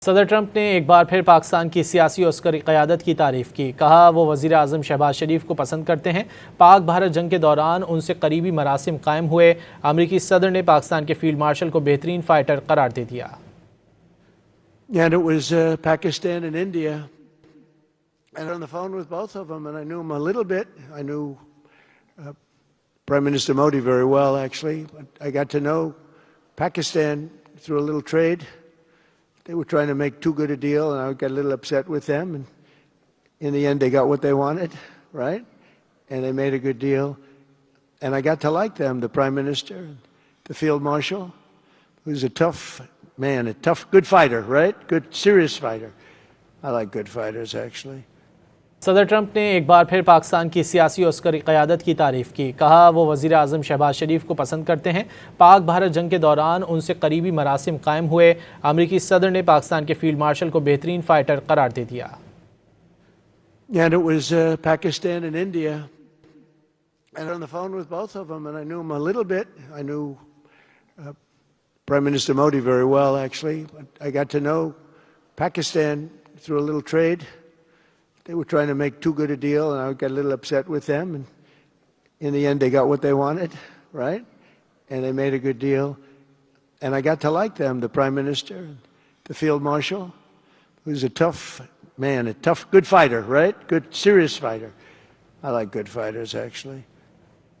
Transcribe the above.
सदर ट्रंप ने एक बार फिर पाकिस्तान की सियासी और अस्करी क़यादत की तारीफ़ की। कहा वो वजीर एअज़म शहबाज शरीफ को पसंद करते हैं। पाक भारत जंग के दौरान उनसे करीबी मरासिम कायम हुए। अमरीकी सदर ने पाकिस्तान के फील्ड मार्शल को बेहतरीन फ़ाइटर करार दे दिया। And it was Pakistan and India. And on the phone with both of them, and I knew them a little bit. I knew Prime Minister Modi very well, actually. But I got to know Pakistan through a little trade. They were trying to make too good a deal, and I got a little upset with them. And in the end, they got what they wanted, right? And they made a good deal. And I got to like them, the Prime Minister, the Field Marshal, who's a tough man, a tough, good fighter, right? Good, serious fighter. I like good fighters, actually. सदर Trump ने एक बार फिर पाकिस्तान की सियासी और अस्करी क़यादत की तारीफ़ की। कहा वो वज़ीर आज़म शहबाज शरीफ को पसंद करते हैं। पाक भारत जंग के दौरान उनसे करीबी मरासिम कायम हुए। अमरीकी सदर ने पाकिस्तान के फील्ड मार्शल को बेहतरीन फ़ाइटर करार दे दिया। And it was Pakistan and India. And on the phone with both of them, and I knew them a little bit. I knew Prime Minister Modi very well, actually. But I got to know Pakistan through a little trade. They were trying to make too good a deal, and I got a little upset with them. And in the end, they got what they wanted, right? And they made a good deal. And I got to like them, the Prime Minister, the Field Marshal, who's a tough man, a tough, good fighter, right? Good, serious fighter. I like good fighters, actually.